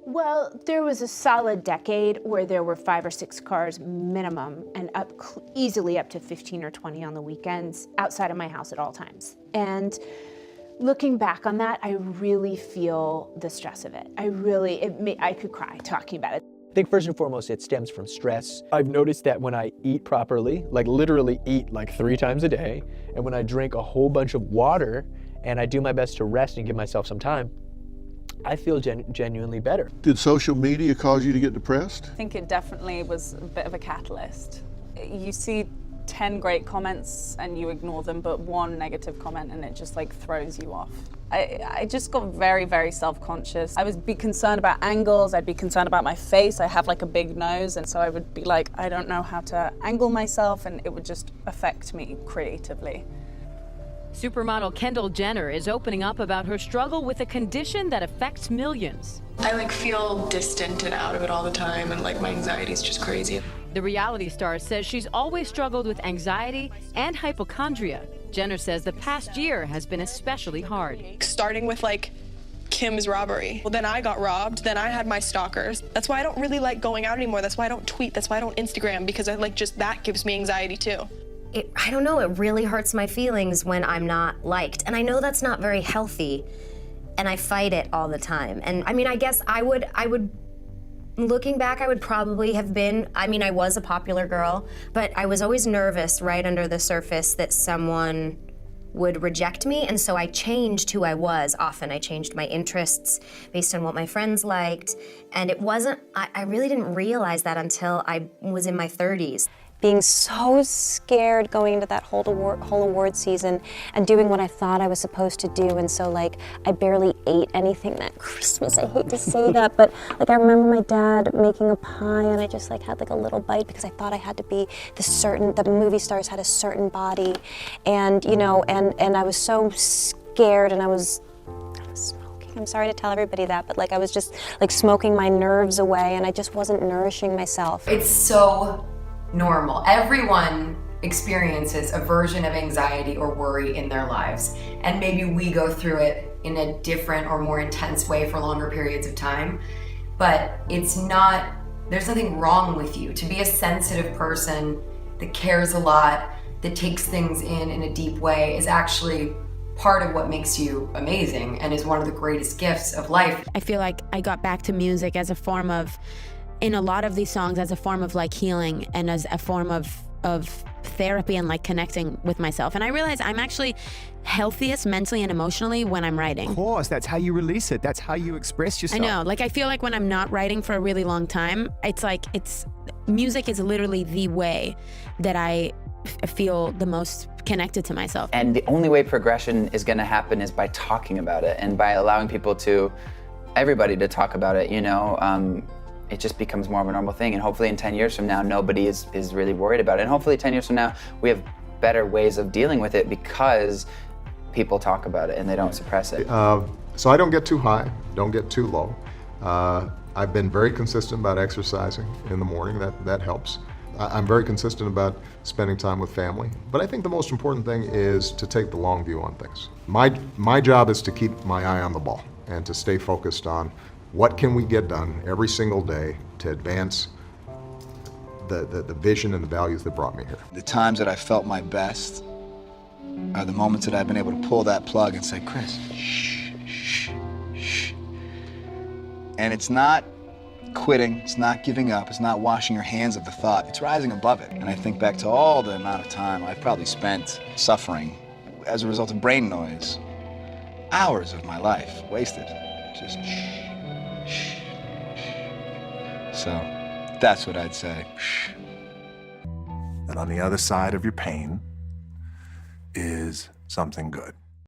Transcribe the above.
Well, there was a solid decade where there were 5 or 6 cars minimum and easily up to 15 or 20 on the weekends outside of my house at all times. And looking back on that, I really feel the stress of it. I could cry talking about it. I think first and foremost, it stems from stress. I've noticed that when I eat properly, like literally eat like 3 times a day, and when I drink a whole bunch of water and I do my best to rest and give myself some time, I feel genuinely better. Did social media cause you to get depressed? I think it definitely was a bit of a catalyst. You see 10 great comments and you ignore them, but one negative comment and it just like throws you off. I just got very, very self-conscious. I would be concerned about angles, I'd be concerned about my face. I have like a big nose, and so I would be like, I don't know how to angle myself, and it would just affect me creatively. Supermodel Kendall Jenner is opening up about her struggle with a condition that affects millions. I feel distant and out of it all the time, and my anxiety is just crazy. The reality star says she's always struggled with anxiety and hypochondria. Jenner says the past year has been especially hard. Starting with Kim's robbery. Well, then I got robbed, then I had my stalkers. That's why I don't really like going out anymore. That's why I don't tweet, that's why I don't Instagram, because just that gives me anxiety too. I don't know, it really hurts my feelings when I'm not liked. And I know that's not very healthy, and I fight it all the time. And I guess I would, looking back, I would probably have been, I was a popular girl, but I was always nervous right under the surface that someone would reject me, and so I changed who I was often. I changed my interests based on what my friends liked, and it wasn't, I really didn't realize that until I was in my 30s. Being so scared going into that whole award season and doing what I thought I was supposed to do, and so I barely ate anything that Christmas. I hate to say that, but I remember my dad making a pie and I just had a little bite because I thought I had to be the movie stars had a certain body, and and I was so scared, and I was smoking. I'm sorry to tell everybody that, but I was just smoking my nerves away, and I just wasn't nourishing myself. It's so normal. Everyone experiences a version of anxiety or worry in their lives, and maybe we go through it in a different or more intense way for longer periods of time, but there's nothing wrong with you. To be a sensitive person that cares a lot, that takes things in a deep way, is actually part of what makes you amazing and is one of the greatest gifts of life. I feel like I got back to music as a form of, in a lot of these songs, as a form of healing and as a form of therapy and connecting with myself. And I realize I'm actually healthiest mentally and emotionally when I'm writing. Of course, that's how you release it. That's how you express yourself. I know, I feel like when I'm not writing for a really long time, music is literally the way that I feel the most connected to myself. And the only way progression is gonna happen is by talking about it and by allowing everybody to talk about it, it just becomes more of a normal thing. And hopefully in 10 years from now, nobody is really worried about it. And hopefully 10 years from now, we have better ways of dealing with it because people talk about it and they don't suppress it. So I don't get too high, don't get too low. I've been very consistent about exercising in the morning, that helps. I'm very consistent about spending time with family. But I think the most important thing is to take the long view on things. My job is to keep my eye on the ball and to stay focused on what can we get done every single day to advance the vision and the values that brought me here. The times that I felt my best are the moments that I've been able to pull that plug and say, Chris, shh, shh, shh. And it's not quitting, it's not giving up, it's not washing your hands of the thought, it's rising above it. And I think back to all the amount of time I've probably spent suffering as a result of brain noise. Hours of my life wasted, just shh. So that's what I'd say. And on the other side of your pain is something good.